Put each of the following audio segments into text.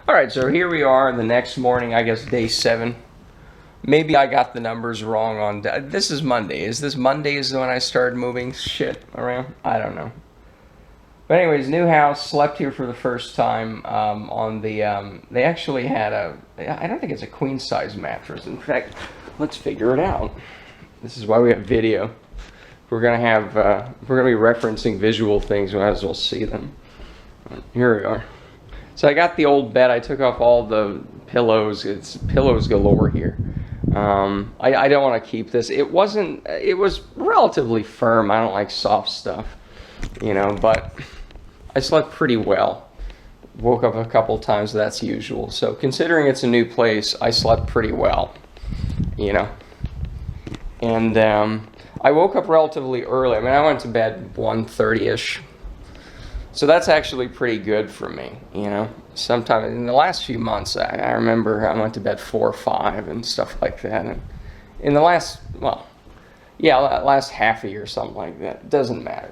Alright, so here we are the next morning, I guess day 7. Maybe I got the numbers wrong on... This is Monday. Is this Monday is when I started moving shit around? I don't know. But anyways, new house, slept here for the first time on the... they actually had a... I don't think it's a queen-size mattress. In fact, let's figure it out. This is why we have video. If we're going to have... if we're going to be referencing visual things, we might as well see them. Here we are. So I got the old bed. I took off all the pillows. It's pillows galore here. I don't want to keep this. It was relatively firm. I don't like soft stuff, you know, but I slept pretty well. Woke up a couple times, that's usual. So considering it's a new place, I slept pretty well, you know. And I woke up relatively early. I mean, I went to bed 1:30-ish. So that's actually pretty good for me, you know. Sometime in the last few months, I remember I went to bed 4 or 5 and stuff like that. And in the last, well, yeah, last half a year or something like that. It doesn't matter.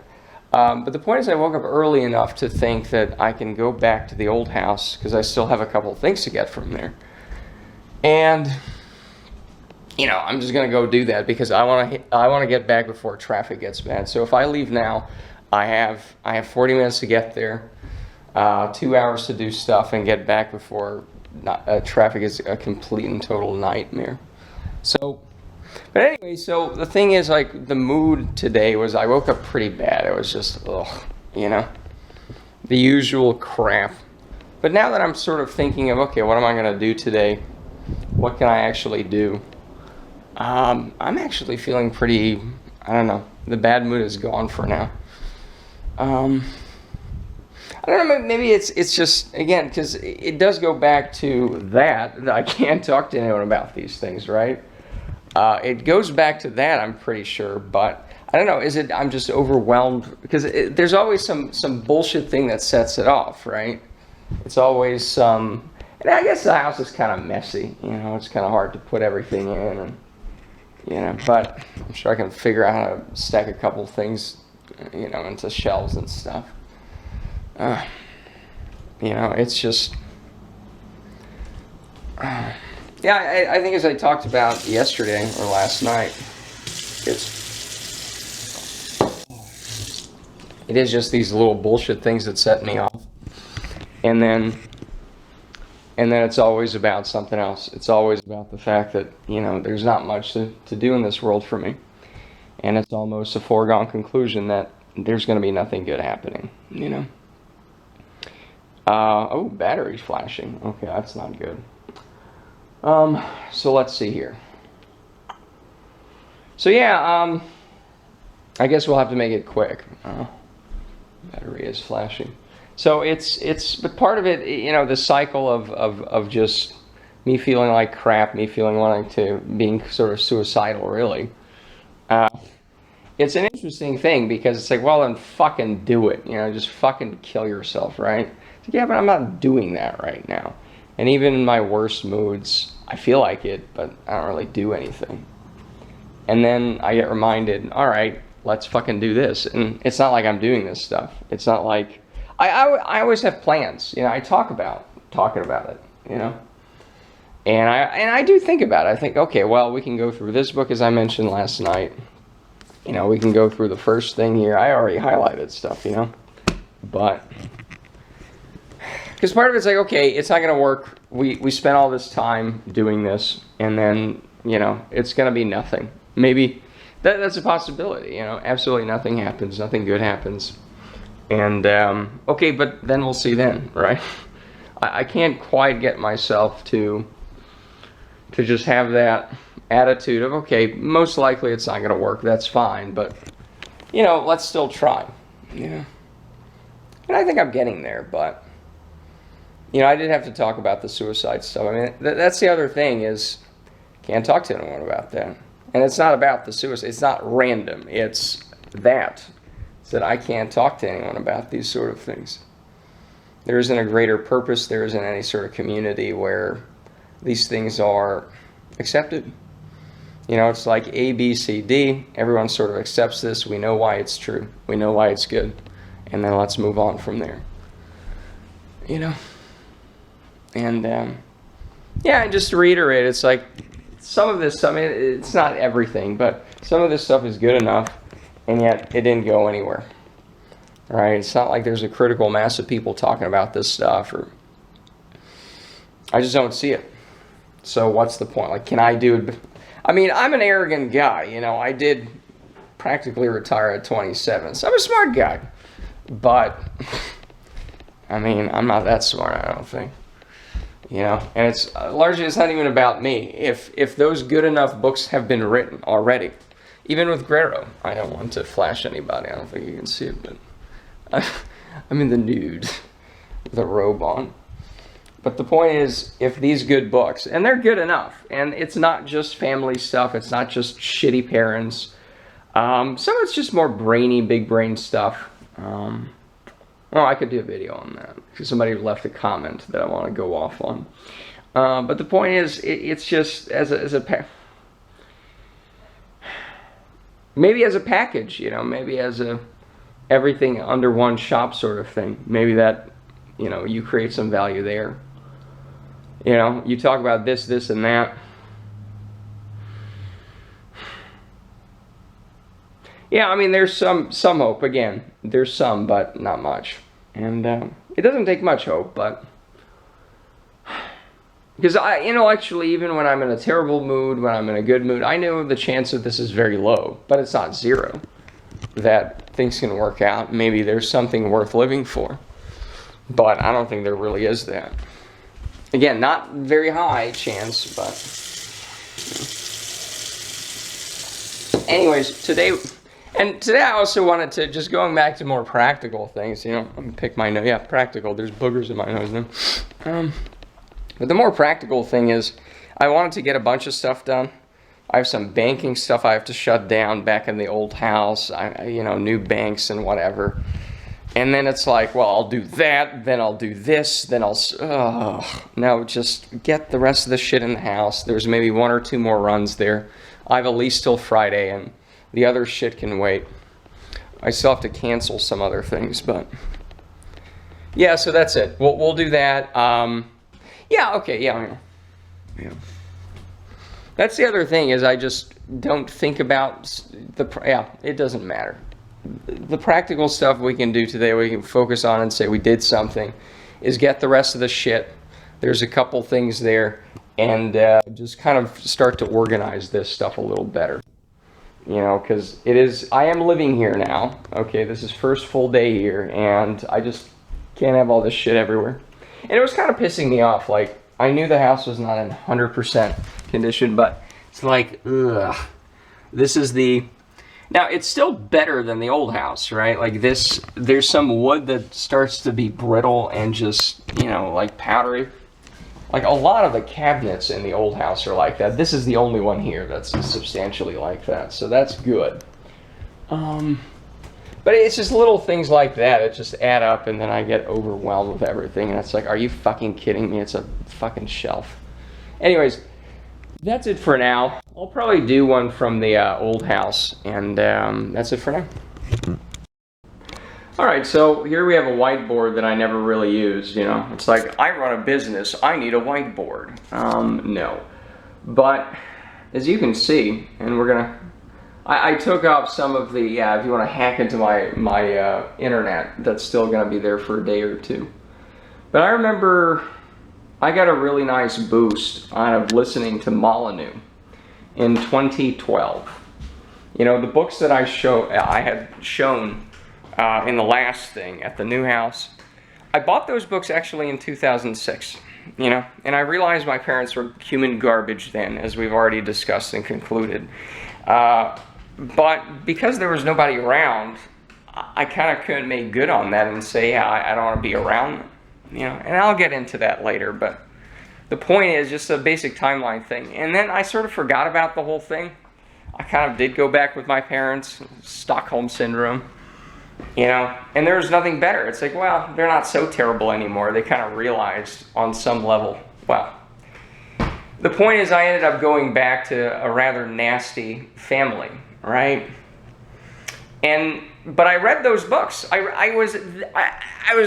But the point is I woke up early enough to think that I can go back to the old house because I still have a couple of things to get from there. And, you know, I'm just going to go do that because I want to get back before traffic gets bad. So if I leave now, I have 40 minutes to get there, 2 hours to do stuff, and get back before traffic is a complete and total nightmare. So, but anyway, so the thing is, like, the mood today was I woke up pretty bad. It was just, ugh, you know, the usual crap. But now that I'm sort of thinking of, okay, what am I going to do today? What can I actually do? I'm actually feeling pretty, I don't know, the bad mood is gone for now. I don't know, maybe it's just, again, because it does go back to that I can't talk to anyone about these things, right? It goes back to that, I'm pretty sure, but I don't know, is it I'm just overwhelmed? Because there's always some bullshit thing that sets it off, right? It's always some, and I guess the house is kind of messy, you know, it's kind of hard to put everything in, and, you know, but I'm sure I can figure out how to stack a couple things, you know, into shelves and stuff. You know, it's just, yeah, I think as I talked about yesterday or last night, it is just these little bullshit things that set me off, and then it's always about something else. It's always about the fact that, you know, there's not much to do in this world for me. And it's almost a foregone conclusion that there's going to be nothing good happening, you know. Oh, battery's flashing. Okay, that's not good. So let's see here. So yeah, I guess we'll have to make it quick. Battery is flashing. So but part of it, you know, the cycle of just me feeling like crap, me being sort of suicidal, really. It's an interesting thing because it's like, well, then fucking do it, you know, just fucking kill yourself, right? It's like, yeah, but I'm not doing that right now. And even in my worst moods, I feel like it, but I don't really do anything. And then I get reminded, all right, let's fucking do this. And it's not like I'm doing this stuff. It's not like, I always have plans, you know, I talking about it, you know. And I do think about it. I think, okay, well, we can go through this book as I mentioned last night. You know, we can go through the first thing here. I already highlighted stuff, you know. But, because part of it's like, okay, it's not going to work. We spent all this time doing this, and then, you know, it's going to be nothing. Maybe that's a possibility, you know. Absolutely nothing happens. Nothing good happens. And, okay, but then we'll see then, right? I can't quite get myself to just have that attitude of, okay, most likely it's not going to work, that's fine, but, you know, let's still try, you know. And I think I'm getting there, but, you know, I did have to talk about the suicide stuff. I mean, that's the other thing is, can't talk to anyone about that. And it's not about the suicide, it's not random, it's that I can't talk to anyone about these sort of things. There isn't a greater purpose, there isn't any sort of community where these things are accepted. You know, it's like A, B, C, D. Everyone sort of accepts this. We know why it's true. We know why it's good. And then let's move on from there. You know? And yeah, and just to reiterate, it's like some of this stuff, I mean, it's not everything, but some of this stuff is good enough, and yet it didn't go anywhere. Right? It's not like there's a critical mass of people talking about this stuff, or I just don't see it. So what's the point? Like, can I do it? I mean, I'm an arrogant guy, you know. I did practically retire at 27, so I'm a smart guy. But, I mean, I'm not that smart, I don't think. You know, and it's largely, it's not even about me. If those good enough books have been written already, even with Guerrero, I don't want to flash anybody, I don't think you can see it, but I'm in the nude with a robe on. But the point is, if these good books, and they're good enough, and it's not just family stuff, it's not just shitty parents, some of it's just more brainy, big brain stuff. Well, I could do a video on that, because somebody left a comment that I want to go off on. But the point is, it's just maybe as a package, you know, maybe as a everything under one shop sort of thing. Maybe that, you know, you create some value there. You know, you talk about this, this, and that. Yeah, I mean, there's some hope. Again, there's some, but not much. And it doesn't take much hope, but because I intellectually, even when I'm in a terrible mood, when I'm in a good mood, I know the chance of this is very low, but it's not zero. That things can work out. Maybe there's something worth living for, but I don't think there really is that. Again, not very high chance, but anyways, today I also wanted to, just going back to more practical things, you know, I'm gonna pick my nose. Yeah, practical. There's boogers in my nose now. But the more practical thing is, I wanted to get a bunch of stuff done. I have some banking stuff I have to shut down back in the old house. You know, new banks and whatever. And then it's like, well, I'll do that, then I'll do this, then no, just get the rest of the shit in the house. There's maybe 1 or 2 more runs there. I have a lease till Friday, and the other shit can wait. I still have to cancel some other things, but yeah, so that's it. We'll do that. Yeah, okay, yeah. That's the other thing, is I just don't think about it doesn't matter. The practical stuff we can do today, we can focus on and say we did something, is get the rest of the shit. There's a couple things there, and just kind of start to organize this stuff a little better. You know, because I am living here now. Okay, this is first full day here, and I just can't have all this shit everywhere. And it was kind of pissing me off. Like, I knew the house was not in 100% condition, but it's like, ugh. This is now, it's still better than the old house, right? Like this, there's some wood that starts to be brittle and just, you know, like powdery. Like a lot of the cabinets in the old house are like that. This is the only one here that's substantially like that, so that's good. But it's just little things like that that just add up, and then I get overwhelmed with everything, and it's like, are you fucking kidding me? It's a fucking shelf. Anyways, that's it for now. I'll probably do one from the old house, and that's it for now. Alright, so here we have a whiteboard that I never really used, you know. It's like, I run a business, I need a whiteboard. No. But, as you can see, and we're gonna... I took off some of the, if you want to hack into my internet, that's still gonna be there for a day or two. But I remember I got a really nice boost out of listening to Molyneux in 2012. You know, the books that I had shown in the last thing at the new house, I bought those books actually in 2006, you know, and I realized my parents were human garbage then, as we've already discussed and concluded. But because there was nobody around, I kind of couldn't make good on that and say, yeah, I don't want to be around them, you know, and I'll get into that later, but the point is just a basic timeline thing. And then I sort of forgot about the whole thing. I kind of did go back with my parents, Stockholm syndrome, you know, and there was nothing better. It's like, well, they're not so terrible anymore. They kind of realized on some level, well, the point is I ended up going back to a rather nasty family, right? And but I read those books. I was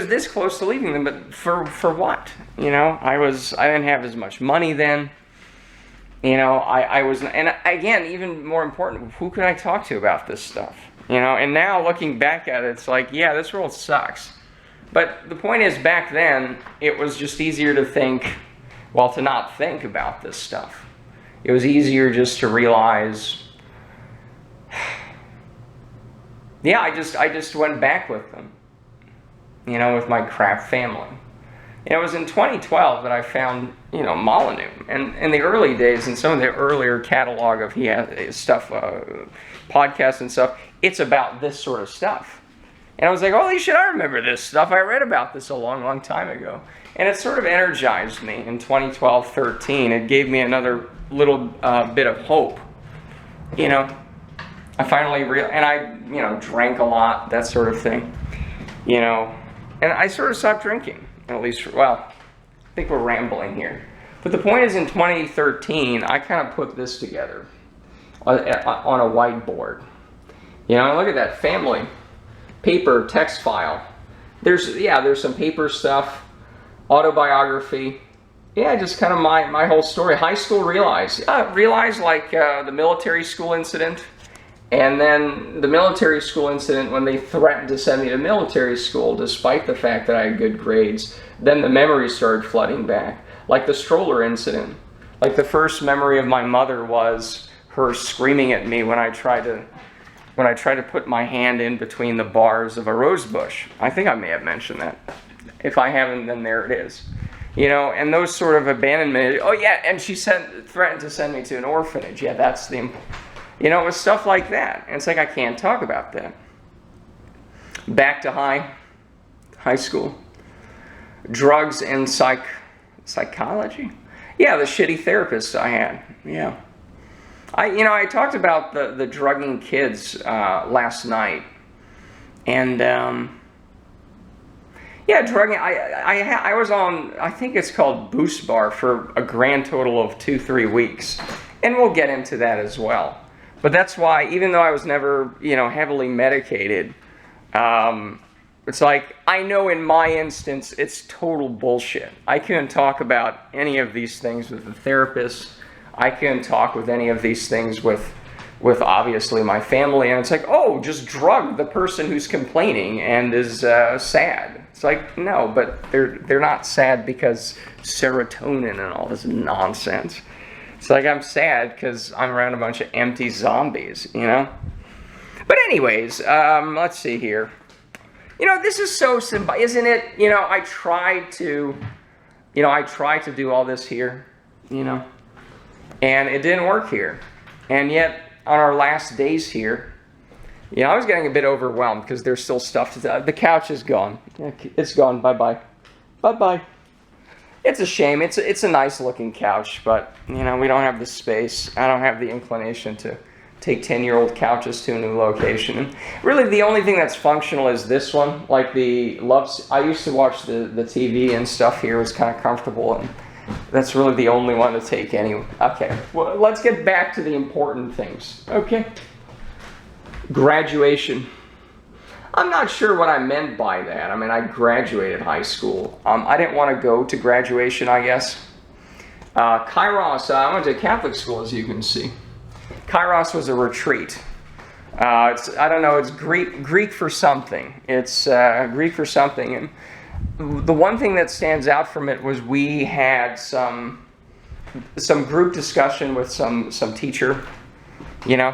this close to leaving them, but for what? You know, I didn't have as much money then. You know, I was, and again, even more important, who could I talk to about this stuff? You know, and now looking back at it, it's like, yeah, this world sucks. But the point is, back then, it was just easier to think, well, to not think about this stuff. It was easier just to realize, yeah, I just went back with them, you know, with my crap family. And it was in 2012 that I found, you know, Molyneux. And in the early days, in some of the earlier catalog of stuff, podcasts and stuff, it's about this sort of stuff. And I was like, holy shit, I remember this stuff. I read about this a long, long time ago. And it sort of energized me in 2012, 13. It gave me another little bit of hope. You know, I finally and I, you know, drank a lot, that sort of thing. You know, and I sort of stopped drinking. At least, well, I think we're rambling here. But the point is, in 2013, I kind of put this together on a whiteboard. You know, look at that family paper text file. There's some paper stuff, autobiography. Yeah, just kind of my whole story. High school realized like the military school incident, and then the military school incident when they threatened to send me to military school despite the fact that I had good grades. Then the memories started flooding back, like the stroller incident. Like the first memory of my mother was her screaming at me when I tried to put my hand in between the bars of a rose bush. I think I may have mentioned that. If I haven't, then there it is. You know, and those sort of abandonment. Oh yeah, and she threatened to send me to an orphanage. Yeah, that's the, you know, it was stuff like that. And it's like, I can't talk about that. Back to high school. Drugs and psychology. Yeah, the shitty therapist I had. Yeah. I talked about the drugging kids last night. And yeah, drugging. I was on, I think it's called buspar, for a grand total of 2-3 weeks, and we'll get into that as well. But that's why, even though I was never, you know, heavily medicated, it's like, I know in my instance it's total bullshit. I couldn't talk about any of these things with the therapist. I couldn't talk with any of these things with obviously my family. And it's like, oh, just drug the person who's complaining and is sad. It's like, no, but they're not sad because serotonin and all this nonsense. It's like, I'm sad because I'm around a bunch of empty zombies, you know? But anyways, let's see here. You know, this is so simple, isn't it? You know, I tried to do all this here, you know, and it didn't work here. And yet, on our last days here, you know, I was getting a bit overwhelmed because there's still stuff to do. The couch is gone. It's gone. Bye-bye. Bye-bye. It's a shame. It's a nice looking couch, but, you know, we don't have the space. I don't have the inclination to take 10-year-old couches to a new location. And really, the only thing that's functional is this one. Like I used to watch the TV and stuff here. It was kind of comfortable, and that's really the only one to take anyway. Okay, well, let's get back to the important things. Okay. Graduation. I'm not sure what I meant by that. I mean, I graduated high school. I didn't want to go to graduation, I guess. Kairos, I went to Catholic school, as you can see. Kairos was a retreat. I don't know, it's Greek for something. It's Greek for something. And the one thing that stands out from it was we had some group discussion with some teacher, you know.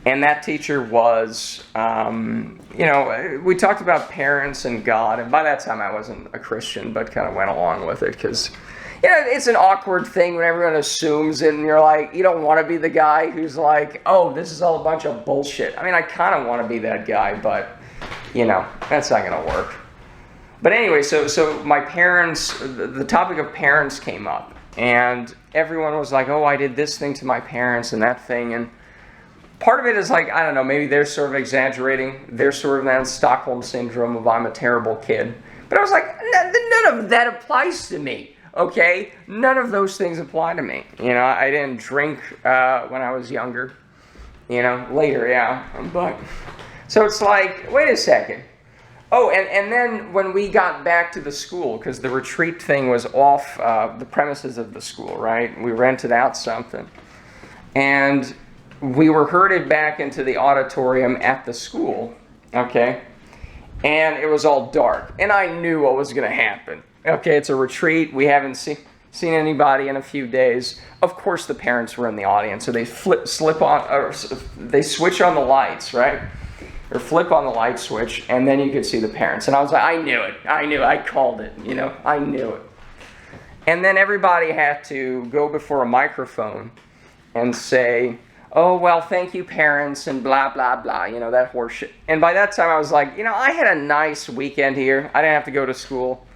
And that teacher was, you know, we talked about parents and God. And by that time I wasn't a Christian, but kind of went along with it because, you know, it's an awkward thing when everyone assumes it and you're like, you don't want to be the guy who's like, oh, this is all a bunch of bullshit. I mean, I kind of want to be that guy, but, you know, that's not going to work. But anyway, so my parents, the topic of parents came up. And everyone was like, oh, I did this thing to my parents and that thing. And part of it is like, I don't know, maybe they're sort of exaggerating. They're sort of that Stockholm syndrome of I'm a terrible kid. But I was like, none of that applies to me. Okay, none of those things apply to me. You know, I didn't drink when I was younger. You know, later, yeah. But So it's like, wait a second. Oh, and then when we got back to the school, because the retreat thing was off the premises of the school, right? We rented out something. And we were herded back into the auditorium at the school, okay? And it was all dark. And I knew what was going to happen. Okay, it's a retreat. We haven't seen anybody in a few days. Of course the parents were in the audience, so they they switch on the lights, right? Or flip on the light switch, and then you could see the parents. And I was like, I knew it. I called it, you know. I knew it. And then everybody had to go before a microphone and say, oh, well, thank you, parents, and blah, blah, blah, you know, that horse shit. And by that time, I was like, you know, I had a nice weekend here. I didn't have to go to school.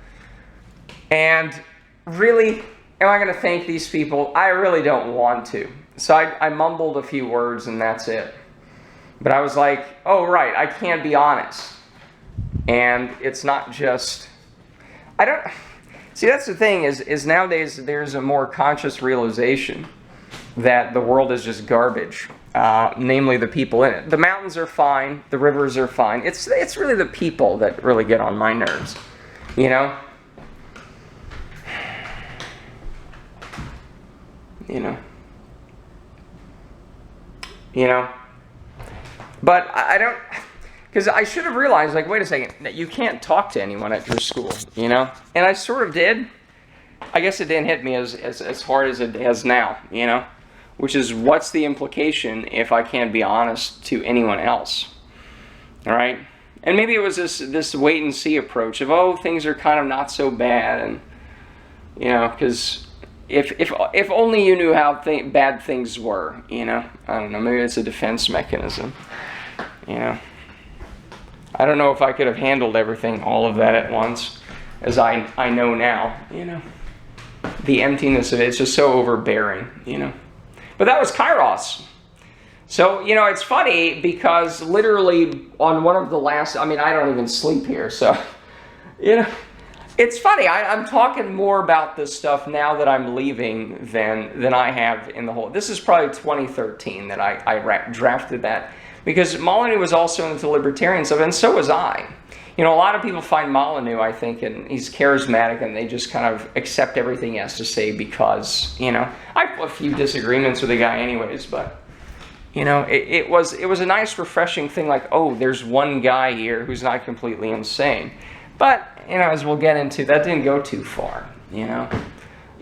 And really, am I going to thank these people? I really don't want to. So I mumbled a few words, and that's it. But I was like, oh, right, I can't be honest. And it's not just, see, that's the thing is nowadays there's a more conscious realization that the world is just garbage, namely the people in it. The mountains are fine, the rivers are fine. It's really the people that really get on my nerves, you know? You know? But I don't, because I should have realized, like, wait a second, that you can't talk to anyone at your school, you know? And I sort of did. I guess it didn't hit me as hard as it has now, you know? Which is, what's the implication if I can't be honest to anyone else? All right? And maybe it was this wait and see approach of, oh, things are kind of not so bad, and, you know, because if only you knew how bad things were, you know? I don't know, maybe it's a defense mechanism. You know, I don't know if I could have handled everything, all of that at once, as I know now, you know. The emptiness of it, it's just so overbearing, you know. But that was Kairos. So, you know, it's funny because literally on one of the last, I mean, I don't even sleep here, so, you know. It's funny, I'm talking more about this stuff now that I'm leaving than I have in the whole, this is probably 2013 that I drafted that. Because Molyneux was also into libertarian stuff, and so was I. You know, a lot of people find Molyneux, I think, and he's charismatic, and they just kind of accept everything he has to say because, you know, I have a few disagreements with the guy anyways, but, you know, it was a nice, refreshing thing, like, oh, there's one guy here who's not completely insane. But, you know, as we'll get into, that didn't go too far, you know.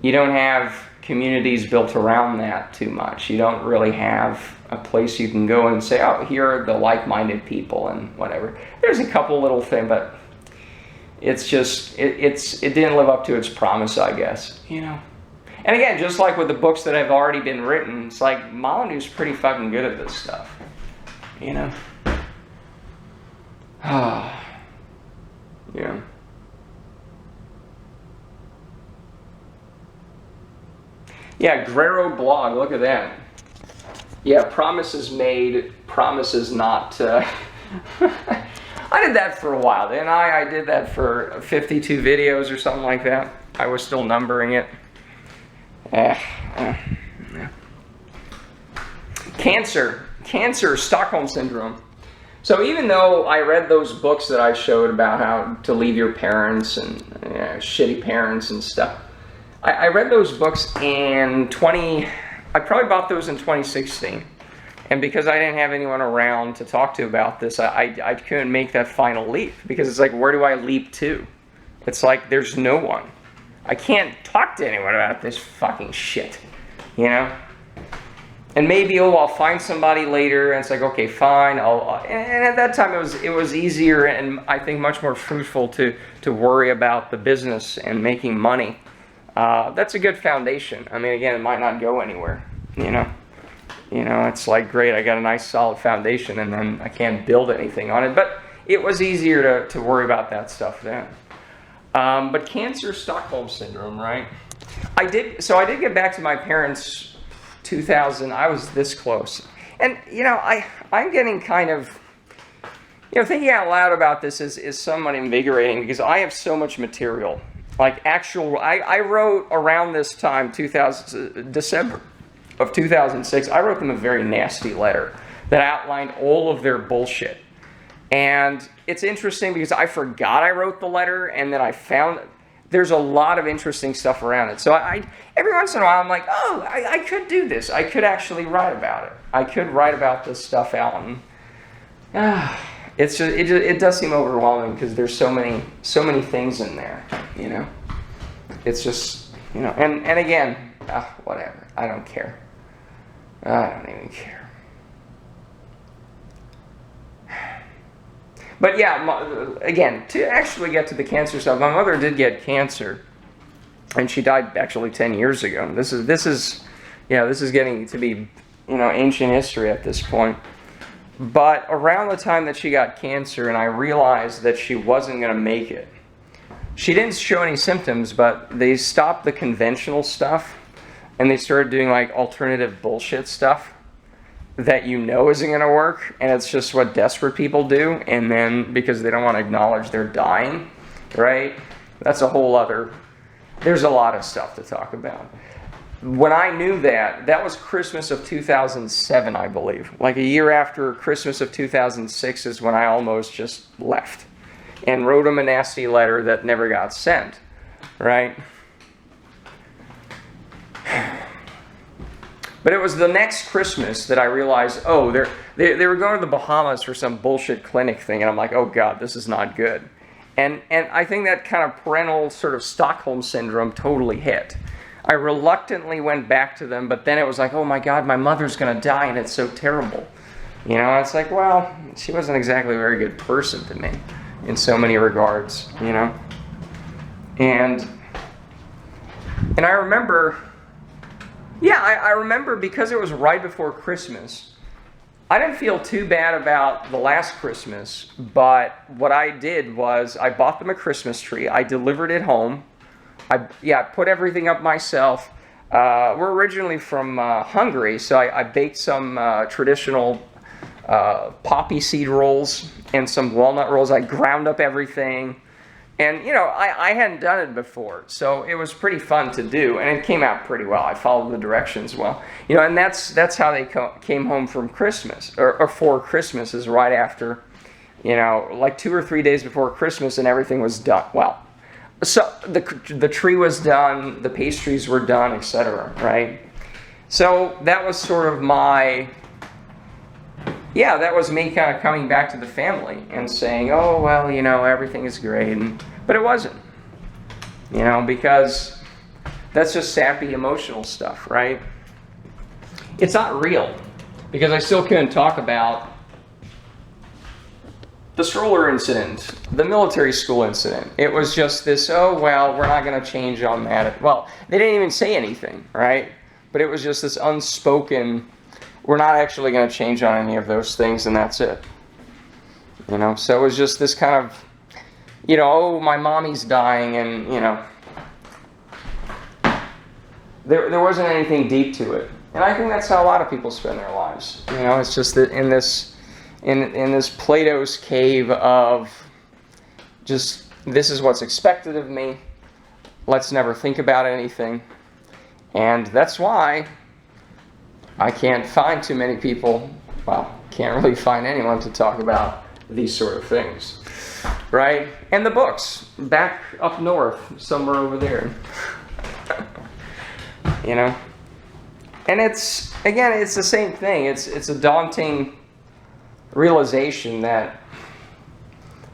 You don't have communities built around that too much. You don't really have a place you can go and say, oh, here are the like-minded people and whatever. There's a couple little things, but it's just, it didn't live up to its promise, I guess, you know. And again, just like with the books that have already been written, it's like Molyneux's pretty fucking good at this stuff, you know. Yeah. Yeah, Guerrero blog, look at that. Yeah, promises made, promises not. I did that for a while, didn't I? I did that for 52 videos or something like that. I was still numbering it. Yeah. Cancer, Stockholm Syndrome. So even though I read those books that I showed about how to leave your parents and shitty parents and stuff, I read those books in I probably bought those in 2016. And because I didn't have anyone around to talk to about this, I couldn't make that final leap. Because it's like, where do I leap to? It's like, there's no one. I can't talk to anyone about this fucking shit, you know? And maybe, I'll find somebody later, and it's like, okay, fine. And at that time, it was easier and I think much more fruitful to worry about the business and making money. That's a good foundation. I mean, again, it might not go anywhere, you know? You know, it's like, great, I got a nice solid foundation, and then I can't build anything on it. But it was easier to worry about that stuff then. But cancer, Stockholm Syndrome, right? I did get back to my parents 2000. I was this close. And, you know, I'm getting kind of, you know, thinking out loud about this is somewhat invigorating because I have so much material. Like I wrote around this time, December of 2006, I wrote them a very nasty letter that outlined all of their bullshit. And it's interesting because I forgot I wrote the letter, and then I found there's a lot of interesting stuff around it. So I every once in a while I'm like, oh, I could do this. I could actually write about it. I could write about this stuff out, and it's just, it does seem overwhelming because there's so many things in there, you know. It's just, you know, and again, whatever. I don't care. I don't even care. But yeah, again, to actually get to the cancer stuff, my mother did get cancer, and she died actually 10 years ago. This is getting to be, you know, ancient history at this point. But around the time that she got cancer, and I realized that she wasn't going to make it, she didn't show any symptoms, but they stopped the conventional stuff, and they started doing like alternative bullshit stuff that you know isn't going to work, and it's just what desperate people do, and then because they don't want to acknowledge they're dying, right? That's a whole other, there's a lot of stuff to talk about. When I knew that, that was Christmas of 2007, I believe. Like a year after Christmas of 2006 is when I almost just left and wrote him a nasty letter that never got sent, right? But it was the next Christmas that I realized, oh, they were going to the Bahamas for some bullshit clinic thing, and I'm like, oh God, this is not good. And I think that kind of parental sort of Stockholm syndrome totally hit. I reluctantly went back to them, but then it was like, oh my God, my mother's going to die, and it's so terrible. You know, and it's like, well, she wasn't exactly a very good person to me in so many regards, you know. And I remember... Yeah, I remember because it was right before Christmas. I didn't feel too bad about the last Christmas, but what I did was I bought them a Christmas tree. I delivered it home. I put everything up myself. We're originally from Hungary, so I baked some traditional poppy seed rolls and some walnut rolls. I ground up everything. And, you know, I hadn't done it before, so it was pretty fun to do, and it came out pretty well. I followed the directions well. You know, and that's how they came home from Christmas, or for Christmas, is right after, you know, like 2 or 3 days before Christmas, and everything was done. Well, so the tree was done, the pastries were done, etc., right? So that was sort of my... Yeah, that was me kind of coming back to the family and saying, oh, well, you know, everything is great. But it wasn't, you know, because that's just sappy emotional stuff, right? It's not real, because I still couldn't talk about the stroller incident, the military school incident. It was just this, oh, well, we're not going to change on that. Well, they didn't even say anything, right? But it was just this unspoken... We're not actually going to change on any of those things, and that's it. You know, so it was just this kind of, you know, oh, my mommy's dying, and, you know, there wasn't anything deep to it. And I think that's how a lot of people spend their lives. You know, it's just that in this Plato's cave of just, this is what's expected of me. Let's never think about anything. And that's why I can't find too many people, well, can't really find anyone to talk about these sort of things, right? And the books, back up north, somewhere over there, you know? And it's, again, it's the same thing. It's a daunting realization that,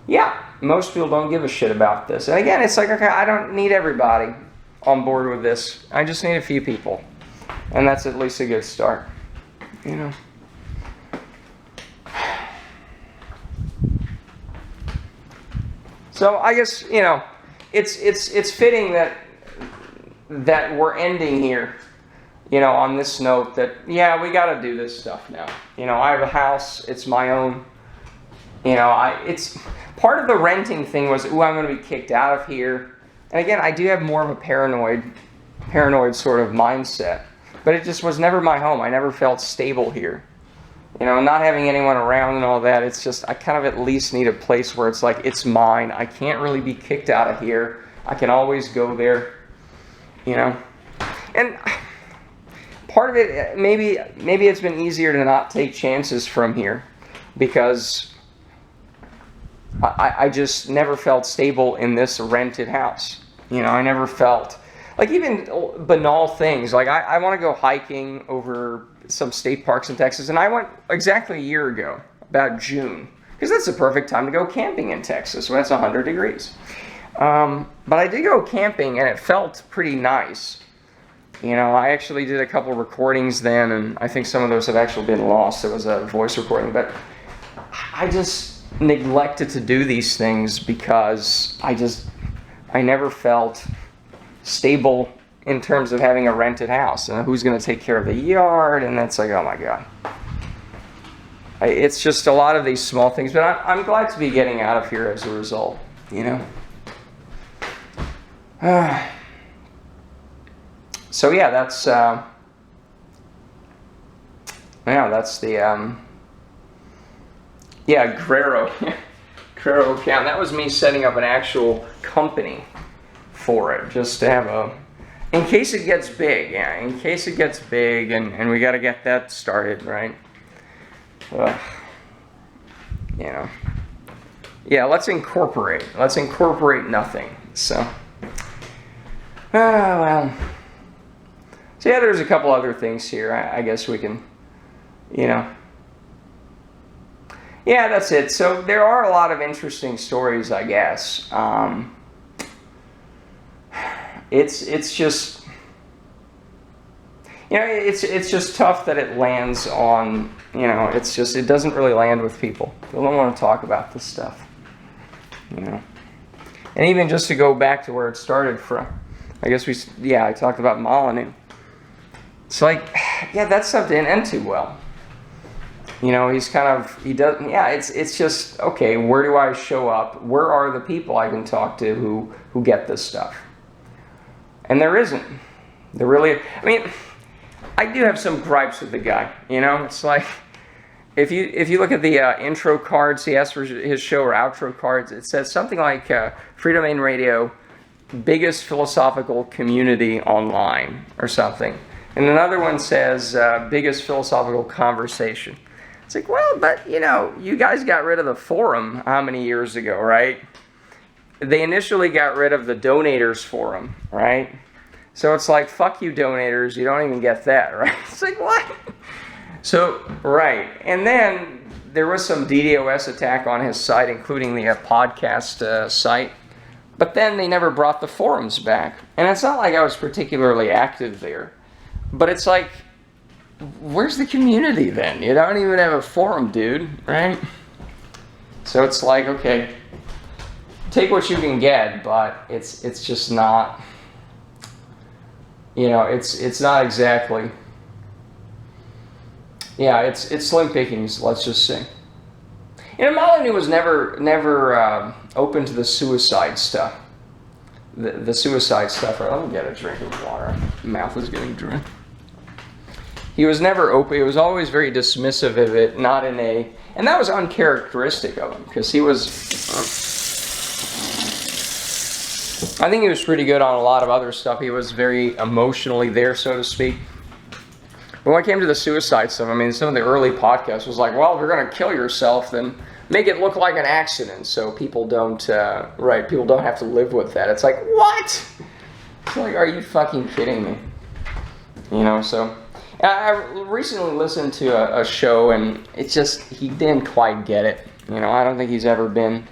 yeah, most people don't give a shit about this. And again, it's like, okay, I don't need everybody on board with this. I just need a few people. And that's at least a good start, you know. So I guess, you know, it's fitting that we're ending here, you know, on this note that, yeah, we got to do this stuff now. You know, I have a house, it's my own. You know, it's part of the renting thing was, ooh, I'm going to be kicked out of here. And again, I do have more of a paranoid sort of mindset. But it just was never my home. I never felt stable here. You know, not having anyone around and all that, it's just, I kind of at least need a place where it's like, it's mine. I can't really be kicked out of here. I can always go there, you know. And part of it, maybe it's been easier to not take chances from here because I just never felt stable in this rented house. You know, I never felt, like even banal things, like I want to go hiking over some state parks in Texas, and I went exactly a year ago, about June, because that's the perfect time to go camping in Texas when it's 100 degrees. But I did go camping, and it felt pretty nice. You know, I actually did a couple recordings then, and I think some of those have actually been lost. It was a voice recording, but I just neglected to do these things because I never felt stable in terms of having a rented house. And who's going to take care of the yard? And that's like, oh my God. It's just a lot of these small things, but I'm glad to be getting out of here as a result, you know? So yeah, that's the Guerrero account. That was me setting up an actual company for it, just to have in case it gets big, in case it gets big, and we got to get that started, right? You know, yeah, let's incorporate nothing, so, well, so yeah, there's a couple other things here, I guess we can, you know, yeah, that's it. So there are a lot of interesting stories, I guess. It's just, you know, it's just tough that it lands on, you know, it doesn't really land with people. People don't want to talk about this stuff, you know. And even just to go back to where it started from, I guess I talked about Molyneux. It's like, yeah, that stuff didn't end too well. You know, it's just, okay, where do I show up? Where are the people I can talk to who get this stuff? And there isn't. There really, I mean, I do have some gripes with the guy, you know? It's like, if you look at the intro cards he has for his show, or outro cards, it says something like, Free Domain Radio, biggest philosophical community online, or something. And another one says, biggest philosophical conversation. It's like, well, but, you know, you guys got rid of the forum how many years ago, right? They initially got rid of the donators forum, right? So it's like, fuck you, donators. You don't even get that, right? It's like, what? So, right. And then there was some DDoS attack on his site, including the podcast site. But then they never brought the forums back. And it's not like I was particularly active there. But it's like, where's the community then? You don't even have a forum, dude, right? So it's like, okay, take what you can get, but it's just not, you know, it's not exactly, yeah, it's slim pickings, let's just say. You know, Molyneux was never open to the suicide stuff. The suicide stuff. Right, let me get a drink of water. My mouth is getting dry. He was never open. He was always very dismissive of it, not in a... And that was uncharacteristic of him, because he was... I think he was pretty good on a lot of other stuff. He was very emotionally there, so to speak. But when it came to the suicide stuff, I mean, some of the early podcasts was like, well, if you're going to kill yourself, then make it look like an accident, so people don't, people don't have to live with that. It's like, what? It's like, are you fucking kidding me? You know, so... I recently listened to a show, and it's just, he didn't quite get it. You know, I don't think he's ever been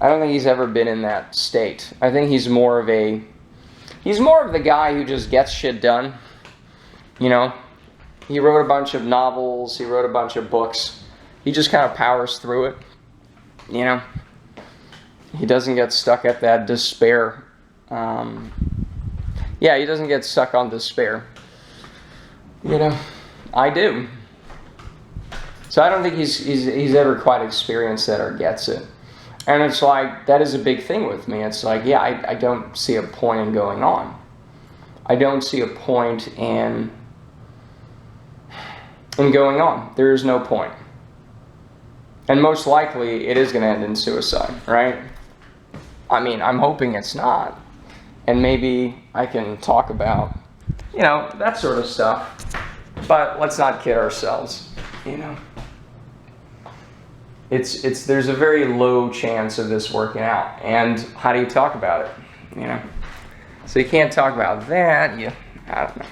in that state. I think he's more of the guy who just gets shit done. You know, he wrote a bunch of novels, he wrote a bunch of books. He just kind of powers through it. You know, he doesn't get stuck at that despair. He doesn't get stuck on despair. You know, I do. So I don't think he's ever quite experienced that or gets it. And it's like, that is a big thing with me. It's like, yeah, I don't see a point in going on. I don't see a point in going on. There is no point. And most likely, it is going to end in suicide, right? I mean, I'm hoping it's not. And maybe I can talk about, you know, that sort of stuff. But let's not kid ourselves, you know. there's a very low chance of this working out. And how do you talk about it? You know, so you can't talk about that. I don't know.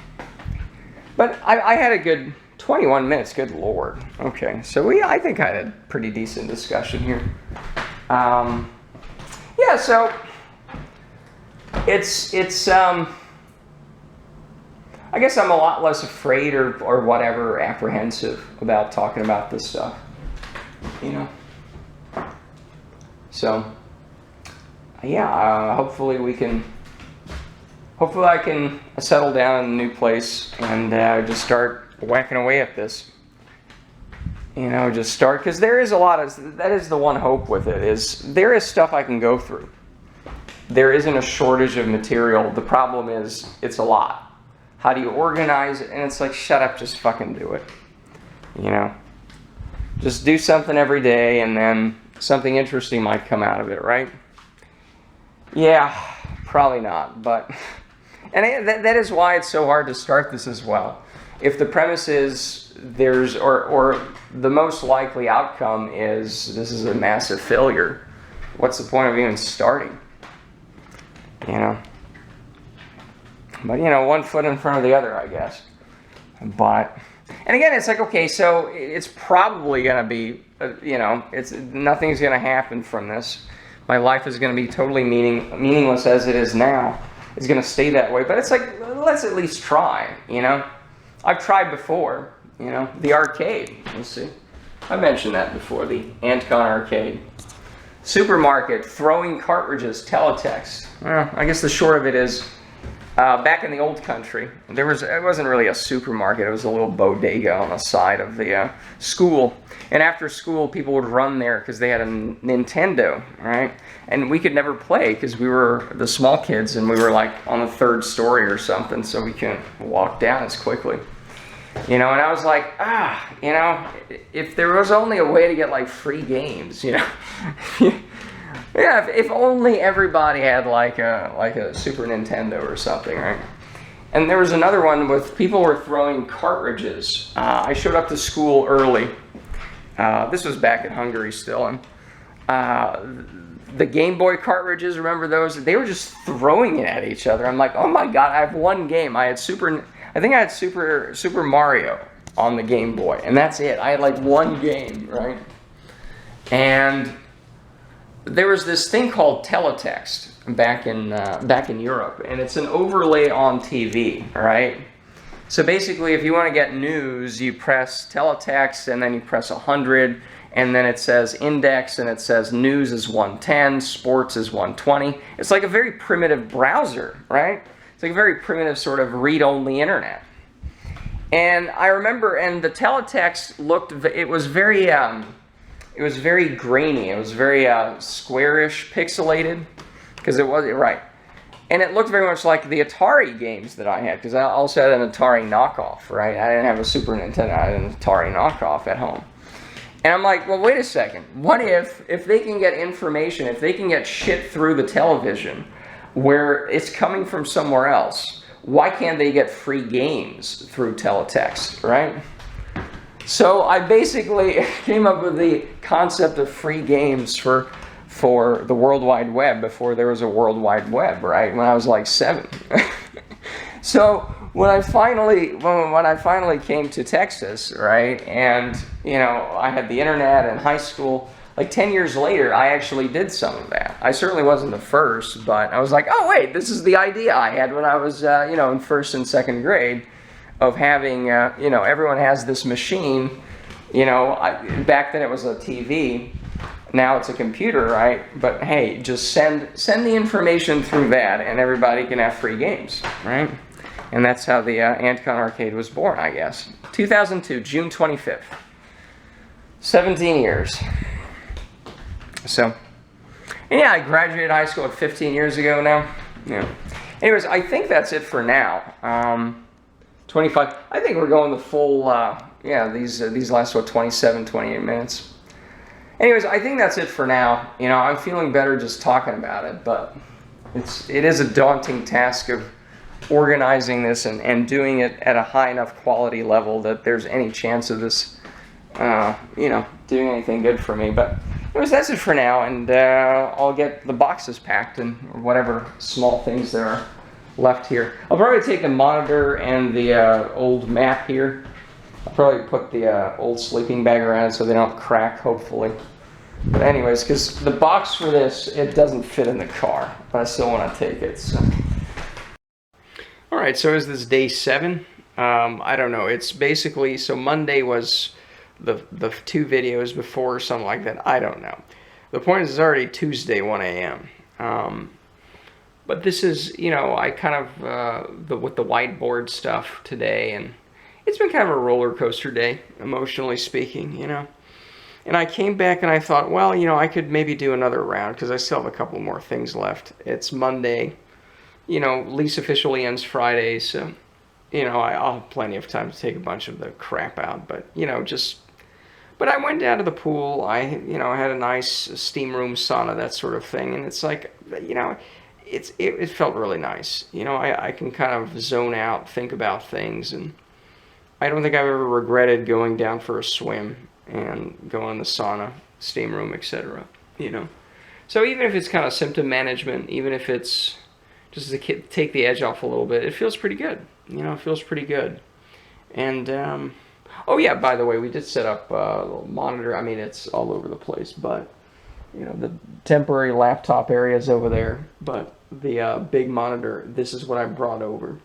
But I had a good 21 minutes. Good Lord. Okay, so I think I had a pretty decent discussion here. Yeah, so it's I guess I'm a lot less afraid or whatever, apprehensive about talking about this stuff, you know. So yeah, hopefully I can settle down in a new place and just start whacking away at this. You know, just start, because there is a lot of, that is the one hope with it, is there is stuff I can go through. There isn't a shortage of material. The problem is it's a lot. How do you organize it? And it's like, shut up, just fucking do it. You know, just do something every day and then something interesting might come out of it, right? Yeah, probably not, but, and that is why it's so hard to start this as well. If the premise is or the most likely outcome is this is a massive failure, what's the point of even starting? You know? But, you know, one foot in front of the other, I guess. But, and again, it's like, okay, so it's probably going to be, you know, nothing's going to happen from this. My life is going to be totally meaningless as it is now. It's going to stay that way. But it's like, let's at least try, you know? I've tried before, you know, the arcade. Let's see. I mentioned that before, the Andkon Arcade. Supermarket, throwing cartridges, teletext. Well, I guess the short of it is, back in the old country, it wasn't really a supermarket, it was a little bodega on the side of the school. And after school, people would run there because they had a Nintendo, right? And we could never play because we were the small kids and we were like on the 3rd story or something, so we couldn't walk down as quickly. You know, and I was like, you know, if there was only a way to get like free games, you know. Yeah, if only everybody had like a Super Nintendo or something, right? And there was another one with people were throwing cartridges. I showed up to school early. This was back in Hungary still, and the Game Boy cartridges, remember those? They were just throwing it at each other. I'm like, oh my god, I have one game. I think I had Super Mario on the Game Boy, and that's it. I had like one game, right? And there was this thing called teletext back in Europe, and it's an overlay on TV, right? So basically, if you want to get news, you press teletext, and then you press 100, and then it says index, and it says news is 110, sports is 120. It's like a very primitive browser, right? It's like a very primitive sort of read-only internet. And I remember, and the teletext it was very grainy. It was very squarish, pixelated, because it was, right. And it looked very much like the Atari games that I had, because I also had an Atari knockoff, right? I didn't have a Super Nintendo, I had an Atari knockoff at home. And I'm like, well, wait a second. What if they can get information, if they can get shit through the television where it's coming from somewhere else, why can't they get free games through teletext, right? So I basically came up with the concept of free games for the World Wide Web before there was a World Wide Web, right? When I was like 7. So when I finally came to Texas, right, and you know I had the internet in high school. Like 10 years later, I actually did some of that. I certainly wasn't the first, but I was like, oh wait, this is the idea I had when I was you know, in 1st and 2nd grade. Of having, you know, everyone has this machine, you know, back then it was a TV, now it's a computer, right? But hey, just send the information through that and everybody can have free games, right? And that's how the Andkon Arcade was born, I guess. 2002, June 25th. 17 years. So, and yeah, I graduated high school 15 years ago now. Yeah. Anyways, I think that's it for now. 25. I think we're going the full, yeah, these last, 27, 28 minutes. Anyways, I think that's it for now. You know, I'm feeling better just talking about it, but it is a daunting task of organizing this and doing it at a high enough quality level that there's any chance of this you know, doing anything good for me. But anyways, that's it for now, and I'll get the boxes packed and whatever small things there are left here. I'll probably take the monitor and the old map here. I'll probably put the old sleeping bag around so they don't crack, hopefully. But anyways, because the box for this, it doesn't fit in the car, but I still want to take it. So. All right, so is this day 7? I don't know. It's basically, so Monday was the 2 videos before or something like that. I don't know. The point is, it's already Tuesday, 1 a.m. But this is, you know, I kind of, with the whiteboard stuff today, and it's been kind of a roller coaster day, emotionally speaking, you know. And I came back and I thought, well, you know, I could maybe do another round because I still have a couple more things left. It's Monday, you know, lease officially ends Friday, so, you know, I'll have plenty of time to take a bunch of the crap out, but, you know, but I went down to the pool, I had a nice steam room sauna, that sort of thing, and it's like, you know, it felt really nice. You know, I can kind of zone out, think about things, and I don't think I've ever regretted going down for a swim and going in the sauna, steam room, etc. You know, so even if it's kind of symptom management, even if it's just to take the edge off a little bit, it feels pretty good. You know, it feels pretty good. And oh yeah, by the way, we did set up a little monitor. I mean, it's all over the place, but you know, the temporary laptop area is over there, but the big monitor, this is what I brought over.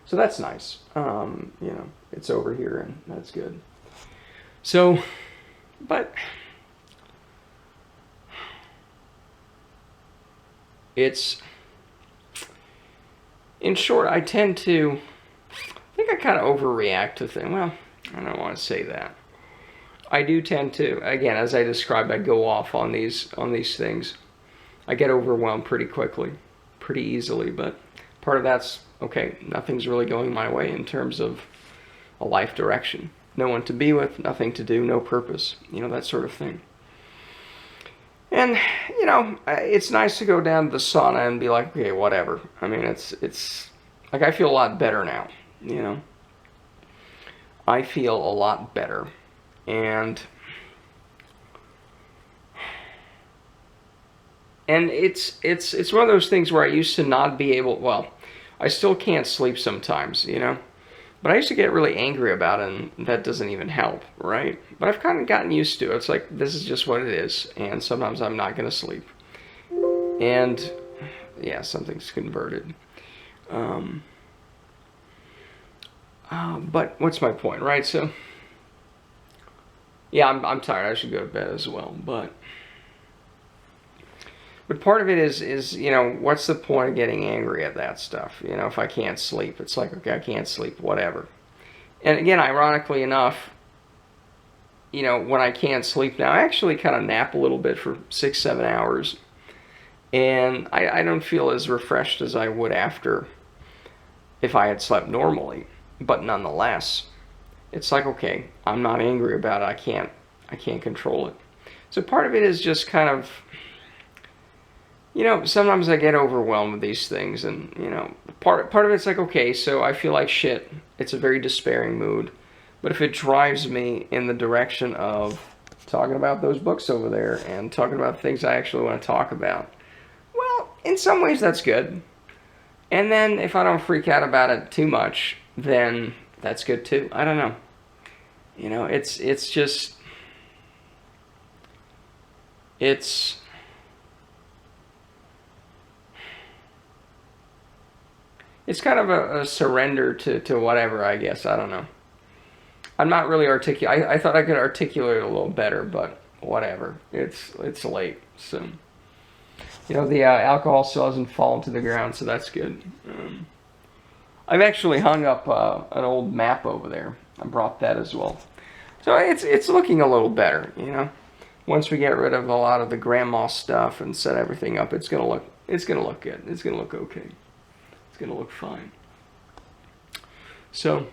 So that's nice. You know, it's over here, and that's good. So, but it's, in short, I think I kind of overreact to things. Well, I don't want to say that. I do tend to, again, as I described, I go off on these things. I get overwhelmed pretty quickly, pretty easily, but part of that's, okay, nothing's really going my way in terms of a life direction. No one to be with, nothing to do, no purpose, you know, that sort of thing. And, you know, it's nice to go down to the sauna and be like, okay, whatever. I mean, it's like, I feel a lot better now, you know. I feel a lot better. And it's one of those things where I used to not be able, well, I still can't sleep sometimes, you know. But I used to get really angry about it, and that doesn't even help, right? But I've kind of gotten used to it. It's like, this is just what it is, and sometimes I'm not going to sleep. And, yeah, something's converted. But what's my point, right? So, yeah, I'm tired. I should go to bed as well, but part of it is, you know, what's the point of getting angry at that stuff? You know, if I can't sleep, it's like, okay, I can't sleep, whatever. And again, ironically enough, you know, when I can't sleep now, I actually kind of nap a little bit for 6-7 hours. And I don't feel as refreshed as I would after if I had slept normally. But nonetheless, it's like, okay, I'm not angry about it. I can't control it. So part of it is just kind of, you know, sometimes I get overwhelmed with these things, and, you know, part of it's like, okay, so I feel like shit. It's a very despairing mood. But if it drives me in the direction of talking about those books over there and talking about things I actually want to talk about, well, in some ways that's good. And then if I don't freak out about it too much, then that's good too. I don't know. You know, it's just, it's kind of a surrender to whatever, I guess. I don't know. I'm not really articulate. I thought I could articulate it a little better, but whatever. It's late, so. You know, the alcohol still hasn't fallen to the ground, so that's good. I've actually hung up an old map over there. I brought that as well. So it's looking a little better, you know. Once we get rid of a lot of the grandma stuff and set everything up, it's gonna look good. It's gonna look okay. It's gonna look fine. So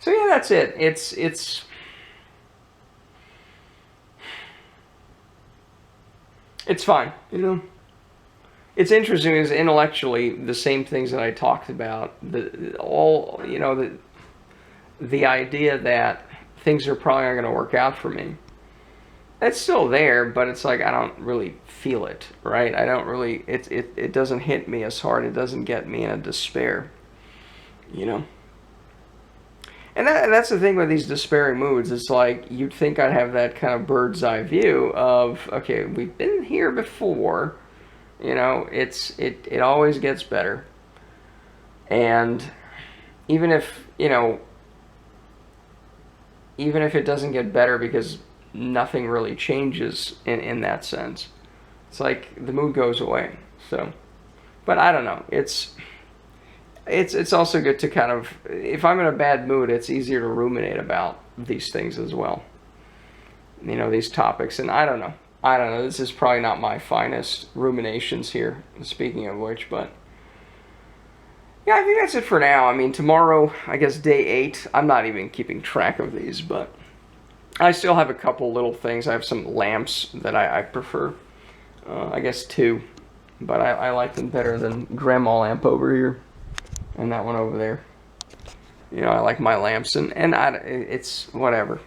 yeah, that's it. It's fine, you know. It's interesting is intellectually the same things that I talked about. The idea that things are probably not going to work out for me. It's still there, but it's like I don't really feel it, right? I don't really, it doesn't hit me as hard. It doesn't get me in a despair, you know? And that's the thing with these despairing moods. It's like you'd think I'd have that kind of bird's eye view of, okay, we've been here before, you know, it always gets better. And even if, you know, even if it doesn't get better because nothing really changes in that sense, it's like the mood goes away. So, but I don't know. It's also good to kind of, if I'm in a bad mood, it's easier to ruminate about these things as well. You know, these topics. And I don't know. This is probably not my finest ruminations here, speaking of which, but yeah, I think that's it for now. I mean, tomorrow, I guess day 8, I'm not even keeping track of these, but I still have a couple little things. I have some lamps that I prefer. I guess 2, but I like them better than grandma lamp over here. And that one over there. You know, I like my lamps, and it's whatever.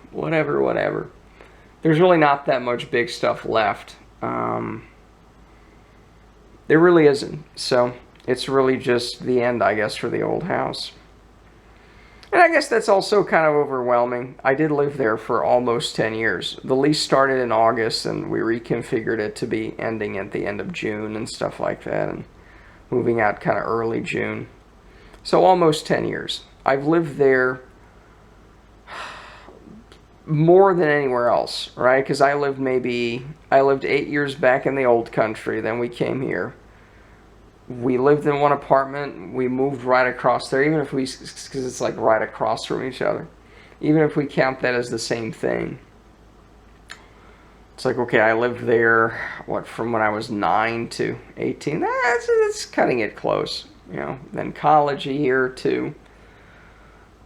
There's really not that much big stuff left. There really isn't. So it's really just the end, I guess, for the old house. And I guess that's also kind of overwhelming. I did live there for almost 10 years. The lease started in August, and we reconfigured it to be ending at the end of June and stuff like that, and moving out kind of early June. So almost 10 years. I've lived there more than anywhere else, right? Because I lived 8 years back in the old country, then we came here. We lived in one apartment, we moved right across there, even if we, because it's like right across from each other. Even if we count that as the same thing. It's like, okay, I lived there, from when I was 9 to 18. That's cutting it close. You know, then college a year or 2.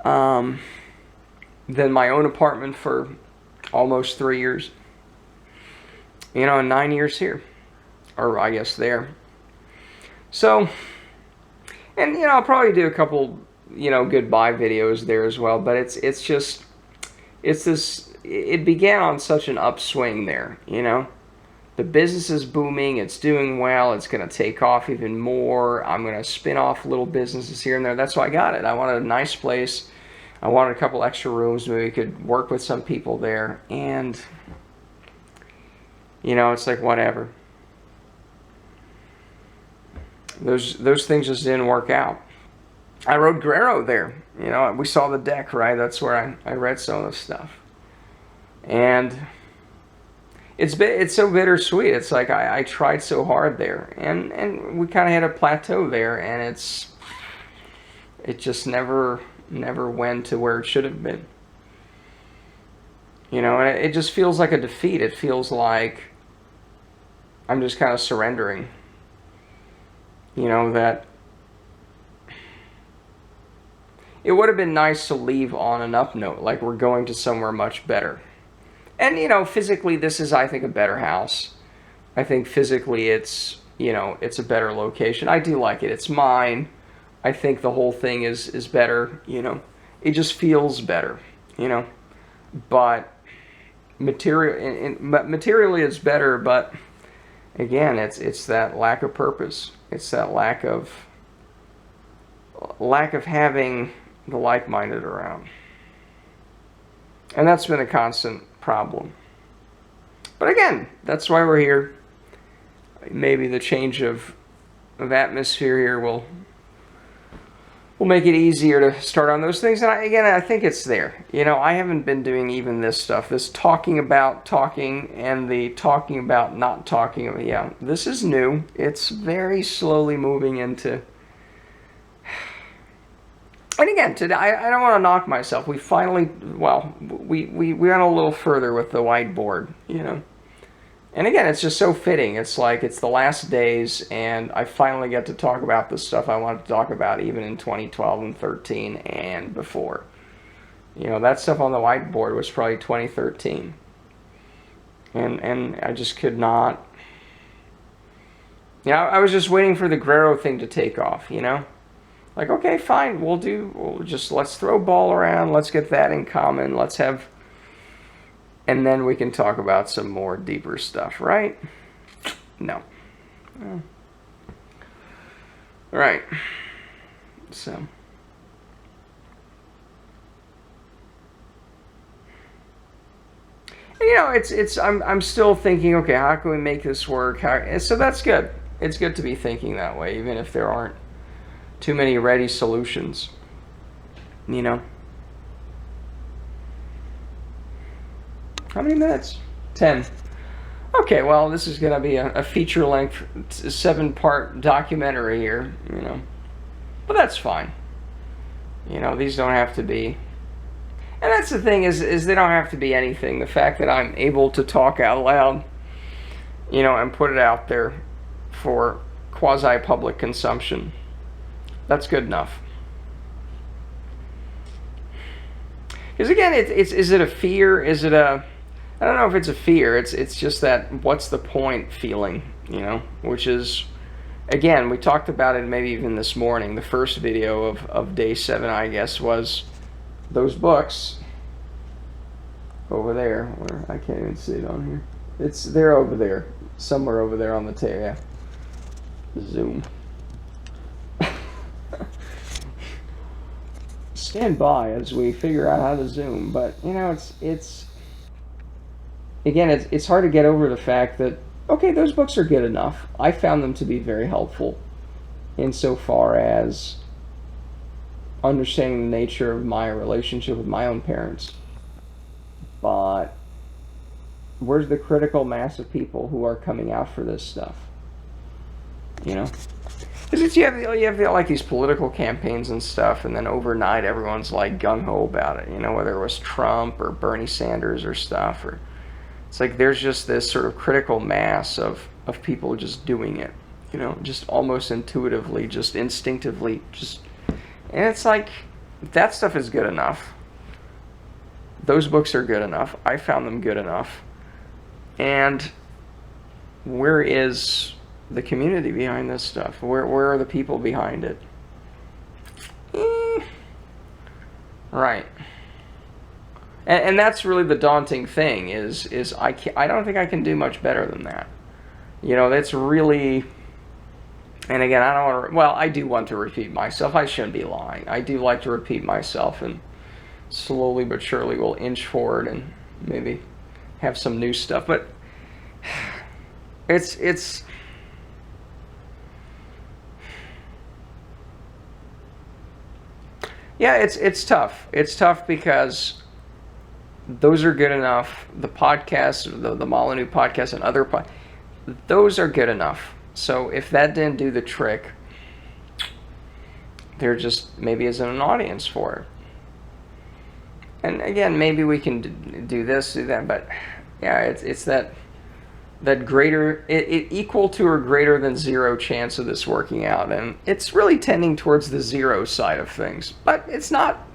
Then my own apartment for almost 3 years. You know, and 9 years here. Or I guess there. So, and you know, I'll probably do a couple, you know, goodbye videos there as well. But it began on such an upswing there, you know. The business is booming, it's doing well, it's going to take off even more. I'm going to spin off little businesses here and there. That's why I got it. I wanted a nice place. I wanted a couple extra rooms. Maybe we could work with some people there. And, you know, it's like whatever. Those things just didn't work out. I rode Guerrero there. You know, we saw the deck, right? That's where I read some of the stuff. And it's so bittersweet. It's like I tried so hard there, and we kind of had a plateau there, and it just never went to where it should have been. You know, and it just feels like a defeat. It feels like I'm just kind of surrendering. You know, that it would have been nice to leave on an up note, like we're going to somewhere much better. And, you know, physically, this is, I think, a better house. I think physically it's, you know, it's a better location. I do like it. It's mine. I think the whole thing is better, you know. It just feels better, you know. But materially it's better, but again, it's that lack of purpose. It's that lack of having the like-minded around. And that's been a constant problem. But again, that's why we're here. Maybe the change of atmosphere here will make it easier to start on those things. And I think it's there. You know, I haven't been doing even this stuff. This talking about talking and the talking about not talking. Yeah, this is new. It's very slowly moving into... And again, today, I don't want to knock myself. We finally, well, we went a little further with the whiteboard, you know. And again, it's just so fitting. It's like it's the last days, and I finally get to talk about the stuff I wanted to talk about even in 2012 and 13 and before. You know, that stuff on the whiteboard was probably 2013. And I just could not... You know, I was just waiting for the Guerrero thing to take off, you know. Like, okay, fine, let's throw ball around, let's get that in common, let's have And then we can talk about some more deeper stuff, right? No. Well, right. So. And, you know, I'm still thinking, okay, how can we make this work? So that's good. It's good to be thinking that way, even if there aren't too many ready solutions. You know. How many minutes? 10. Okay, well, this is going to be a feature-length 7-part documentary here, you know. But that's fine. You know, these don't have to be... And that's the thing, is they don't have to be anything. The fact that I'm able to talk out loud, you know, and put it out there for quasi-public consumption, that's good enough. Because again, is it a fear? Is it a... I don't know if it's a fear. It's just that what's the point feeling, you know, which is, again, we talked about it maybe even this morning. The first video of day 7, I guess, was those books over there. Where I can't even see it on here. They're over there, somewhere over there on the table. Yeah. Zoom. Stand by as we figure out how to zoom, but you know, it's again, it's hard to get over the fact that, okay, those books are good enough. I found them to be very helpful insofar as understanding the nature of my relationship with my own parents. But where's the critical mass of people who are coming out for this stuff? You know? Because you have like these political campaigns and stuff, and then overnight everyone's like gung-ho about it, you know, whether it was Trump or Bernie Sanders or stuff, or it's like there's just this sort of critical mass of people just doing it, you know, just almost intuitively, just instinctively, just, and it's like, that stuff is good enough. Those books are good enough. I found them good enough. And where is the community behind this stuff? Where are the people behind it? Right. And that's really the daunting thing is I don't think I can do much better than that. You know, that's really, and again, I don't want to, well, I do want to repeat myself. I shouldn't be lying. I do like to repeat myself, and slowly but surely we'll inch forward and maybe have some new stuff. But it's yeah, it's tough. It's tough because those are good enough. The podcasts, the Molyneux podcast and other those are good enough. So if that didn't do the trick, there just maybe isn't an audience for it. And again, maybe we can do this, do that, but yeah, it's that greater, it equal to or greater than 0 chance of this working out, and it's really tending towards the 0 side of things, but it's not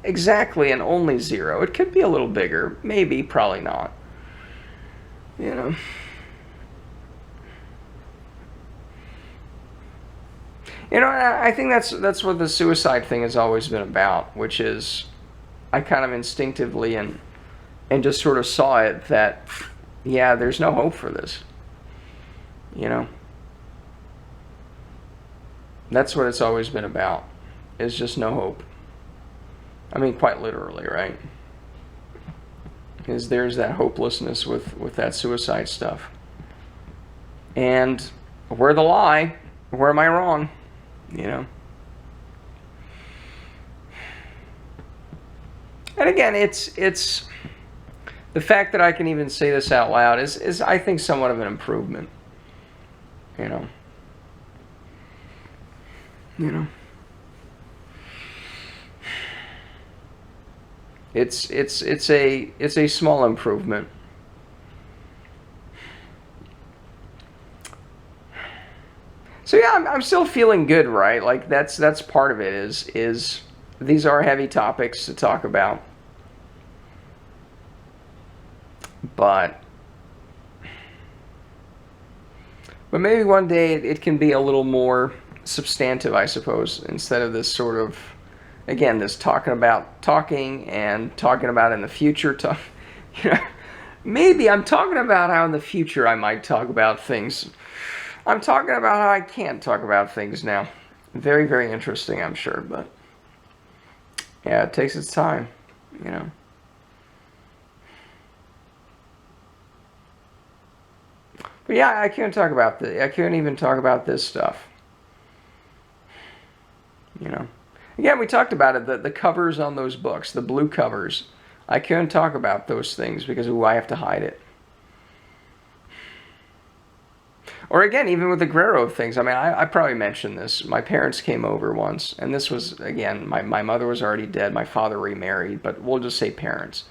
exactly an only 0. It could be a little bigger, maybe, probably not, you know. You know, I think that's what the suicide thing has always been about, which is I kind of instinctively and just sort of saw it that, yeah, there's no hope for this. You know? That's what it's always been about, is just no hope. I mean, quite literally, right? Because there's that hopelessness with that suicide stuff. And where the lie? Where am I wrong? You know? And again, it's the fact that I can even say this out loud is I think somewhat of an improvement. You know. You know. It's a small improvement. So yeah, I'm still feeling good, right? Like that's part of it is these are heavy topics to talk about. But maybe one day it can be a little more substantive, I suppose, instead of this sort of, again, this talking about in the future. You know, Maybe I'm talking about how in the future I might talk about things. I'm talking about how I can't talk about things now. Very, very interesting, I'm sure, but yeah, it takes its time, you know. But yeah, I can't talk about I can't even talk about this stuff, you know. Again, we talked about it, the covers on those books, the blue covers. I can't talk about those things because, ooh, I have to hide it. Or again, even with the Guerrero things, I mean, I probably mentioned this. My parents came over once, and this was, again, my mother was already dead, my father remarried, but we'll just say parents.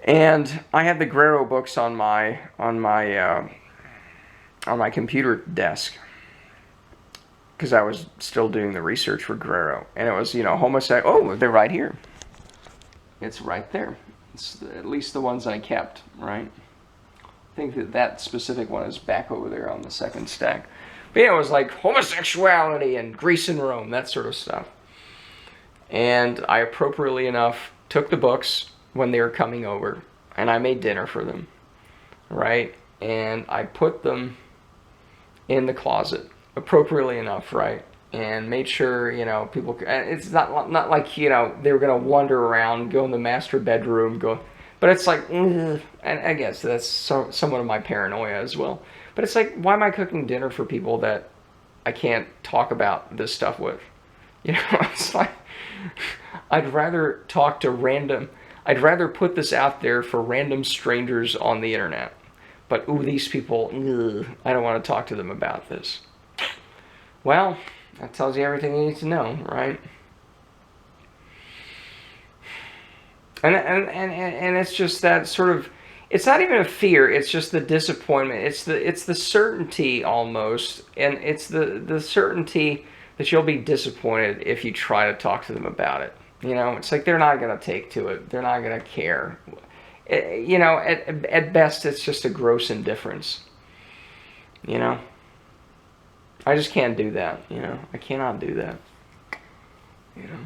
And I had the Guerrero books on my computer desk because I was still doing the research for Guerrero, and it was, you know, homosexual. Oh, they're right here. It's right there. It's at least the ones I kept, right? I think that specific one is back over there on the second stack. But yeah, it was like homosexuality and Greece and Rome, that sort of stuff. And I appropriately enough took the books when they were coming over, and I made dinner for them, right? And I put them in the closet, appropriately enough, right? And made sure, you know, people, it's not like, you know, they were going to wander around, go in the master bedroom, go, but it's like, and I guess that's somewhat of my paranoia as well. But it's like, why am I cooking dinner for people that I can't talk about this stuff with? You know, it's like, I'd rather talk to I'd rather put this out there for random strangers on the internet. But, ooh, these people, I don't want to talk to them about this. Well, that tells you everything you need to know, right? And it's just that sort of, it's not even a fear, it's just the disappointment. It's the certainty almost, and it's the certainty that you'll be disappointed if you try to talk to them about it. You know, it's like they're not going to take to it. They're not going to care. You know, at best, it's just a gross indifference. You know? I just can't do that, you know? I cannot do that. You know?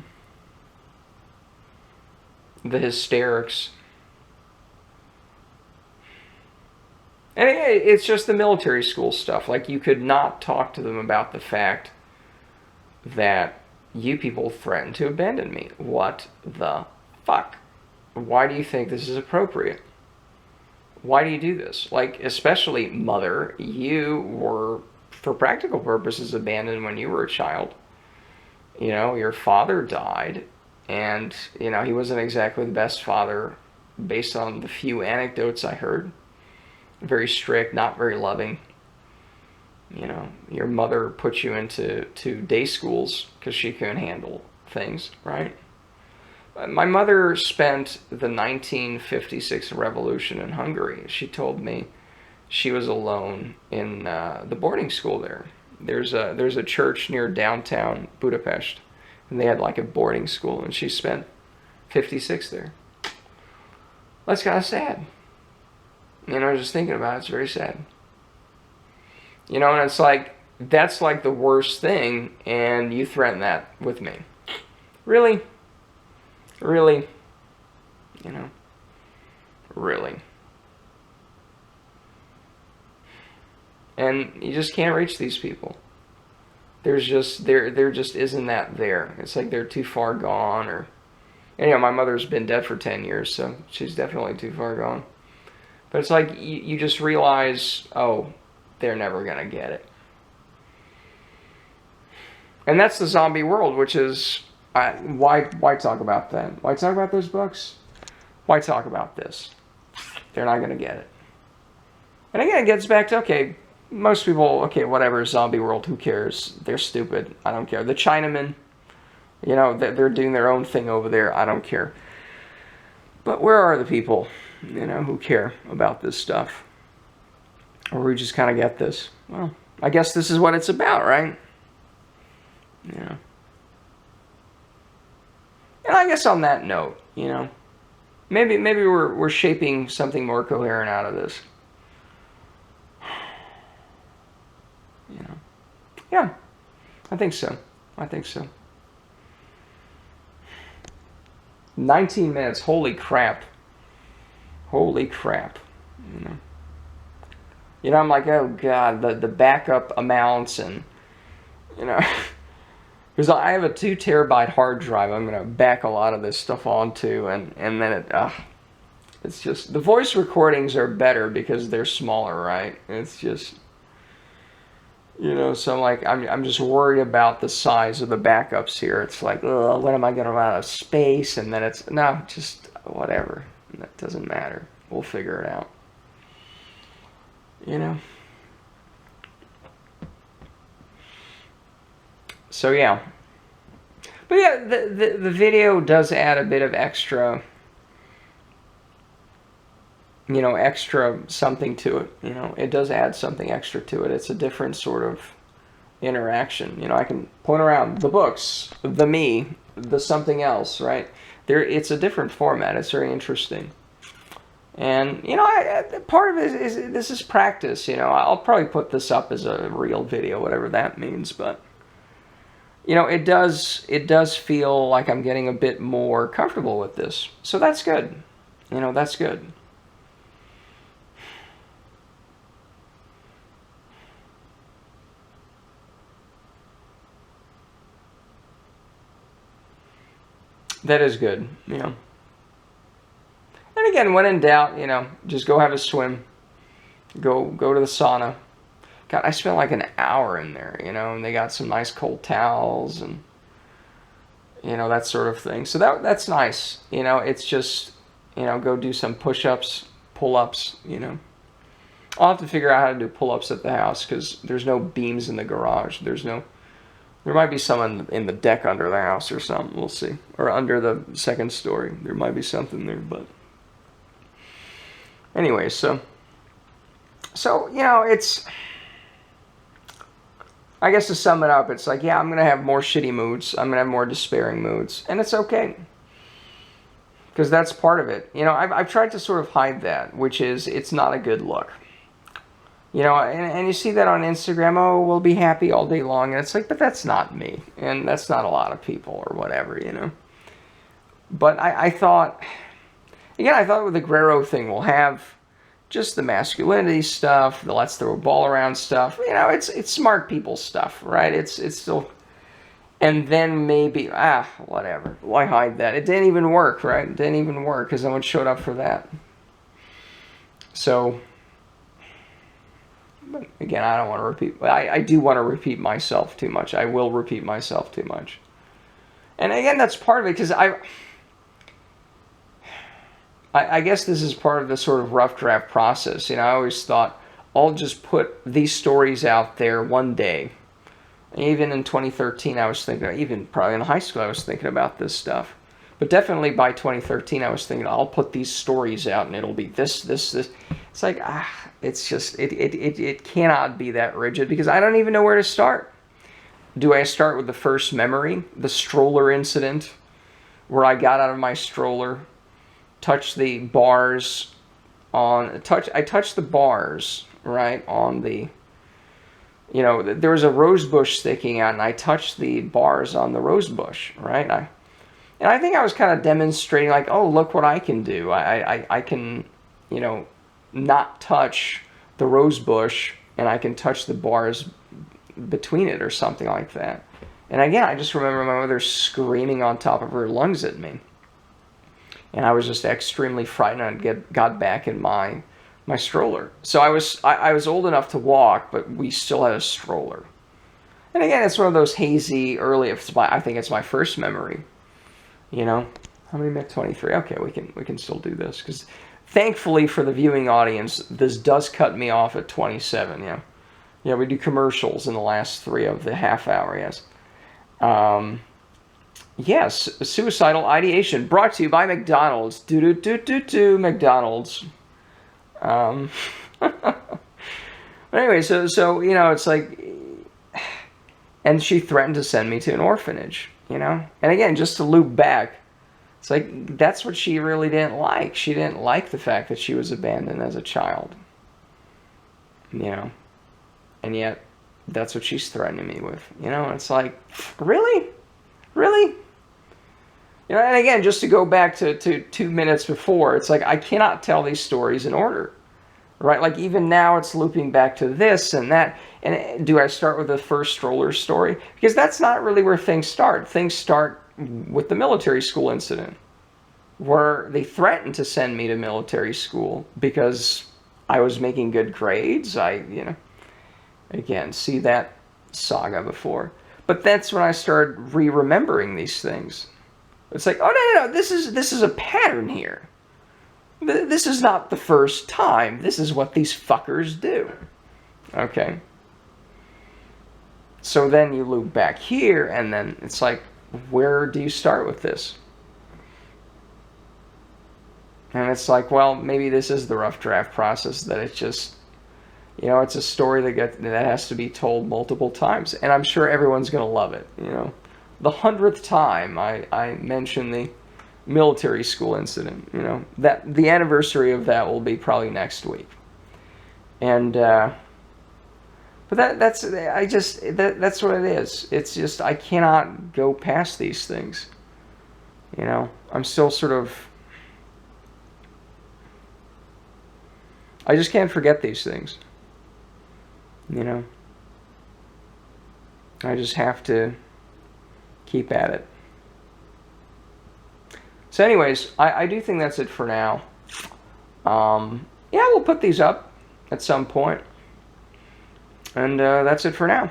The hysterics. And it's just the military school stuff. Like, you could not talk to them about the fact that you people threatened to abandon me. What the fuck? Why do you think this is appropriate? Why do you do this? Like, especially, mother, you were, for practical purposes, abandoned when you were a child. You know, your father died, and, you know, he wasn't exactly the best father based on the few anecdotes I heard. Very strict, not very loving. You know, your mother put you into day schools because she couldn't handle things, right? My mother spent the 1956 revolution in Hungary. She told me she was alone in the boarding school there. There's a church near downtown Budapest, and they had like a boarding school, and she spent 56 there. That's kind of sad. You know, just thinking about it, it's very sad. You know, and it's like, that's like the worst thing, and you threaten that with me. Really? Really? You know? Really? And you just can't reach these people. There's just, there just isn't that there. It's like they're too far gone, or, and, you know, my mother's been dead for 10 years, so she's definitely too far gone. But it's like, you just realize, oh, they're never gonna get it. And that's the zombie world, which is, why talk about that? Why talk about those books? Why talk about this? They're not gonna get it. And again, it gets back to, okay, most people, okay, whatever, zombie world, who cares? They're stupid, I don't care. The Chinamen, you know, they're doing their own thing over there, I don't care. But where are the people, you know, who care about this stuff? Or we just kind of get this. Well, I guess this is what it's about, right? Yeah. And I guess on that note, you know, maybe we're shaping something more coherent out of this. You know. Yeah. I think so. I think so. 19 minutes. Holy crap. Holy crap. You know, I'm like, oh god, the backup amounts, and you know, because I have a 2 terabyte hard drive I'm gonna back a lot of this stuff onto, and then it's just, the voice recordings are better because they're smaller, right? It's just, you know, so I'm like, I'm just worried about the size of the backups here. It's like, ugh, when am I gonna run out of space? And then it's, no, just whatever. That doesn't matter. We'll figure it out. You know? So yeah. But yeah, the video does add a bit of extra, you know, extra something to it. You know, it does add something extra to it. It's a different sort of interaction. You know, I can point around the books, the me, the something else, right? It's a different format. It's very interesting. And, you know, part of it is this is practice, you know. I'll probably put this up as a real video, whatever that means, but, you know, it does feel like I'm getting a bit more comfortable with this. So that's good. You know, that's good. That is good, you know. And again, when in doubt, you know, just go have a swim. Go to the sauna. God, I spent like an hour in there, you know, and they got some nice cold towels and, you know, that sort of thing. So that's nice. You know, it's just, you know, go do some push-ups, pull-ups, you know. I'll have to figure out how to do pull-ups at the house because there's no beams in the garage. There might be some in the deck under the house or something. We'll see. Or under the second story. There might be something there, but anyway, so you know, it's, I guess to sum it up, it's like, yeah, I'm going to have more shitty moods. I'm going to have more despairing moods. And it's okay. Because that's part of it. You know, I've tried to sort of hide that, which is, it's not a good look. You know, and you see that on Instagram, oh, we'll be happy all day long. And it's like, but that's not me. And that's not a lot of people or whatever, you know. But I thought, again, I thought with the Guerrero thing, we'll have just the masculinity stuff, the let's throw a ball around stuff. You know, it's smart people stuff, right? It's still, and then maybe, whatever. Why hide that? It didn't even work, right? It didn't even work because no one showed up for that. So, but again, I don't want to repeat. I do want to repeat myself too much. I will repeat myself too much. And again, that's part of it because I guess this is part of the sort of rough draft process. You know, I always thought, I'll just put these stories out there one day. Even in 2013, I was thinking, even probably in high school, I was thinking about this stuff. But definitely by 2013, I was thinking, I'll put these stories out and it'll be this. It's like, it's just, it cannot be that rigid because I don't even know where to start. Do I start with the first memory, the stroller incident, where I got out of my stroller, touched the bars I touched the bars, right, on the, you know, there was a rose bush sticking out and I touched the bars on the rose bush, right? And I think I was kind of demonstrating like, oh, look what I can do. I can, you know, not touch the rose bush and I can touch the bars between it or something like that. And again, I just remember my mother screaming on top of her lungs at me. And I was just extremely frightened and got back in my stroller. So I was old enough to walk, but we still had a stroller. And again, it's one of those hazy early, I think it's my first memory. You know, how many minutes? 23. Okay, we can still do this because thankfully for the viewing audience, this does cut me off at 27. Yeah, yeah, we do commercials in the last 3 of the half hour. Yes, yes, suicidal ideation brought to you by McDonald's. McDonald's. But anyway, so you know, it's like, and she threatened to send me to an orphanage. You know, and again, just to loop back, it's like that's what she really didn't like. She didn't like the fact that she was abandoned as a child. You know, and yet that's what she's threatening me with. You know, and it's like, really, really. You know, and again, just to go back to 2 minutes before, it's like I cannot tell these stories in order, right? Like even now it's looping back to this and that. And do I start with the first stroller story? Because that's not really where things start. Things start with the military school incident, where they threatened to send me to military school because I was making good grades. Again, see that saga before. But that's when I started remembering these things. It's like, oh, no, this is a pattern here. This is not the first time. This is what these fuckers do. Okay. So then you loop back here, and then it's like, where do you start with this? And it's like, well, maybe this is the rough draft process, that it's just, it's a story that has to be told multiple times. And I'm sure everyone's going to love it, The 100th time I mention the military school incident, that the anniversary of that will be probably next week. And, but that's what it is. It's just, I cannot go past these things. I'm still sort of, I just can't forget these things. I just have to keep at it. So anyways, I do think that's it for now. Yeah, we'll put these up at some point. And that's it for now.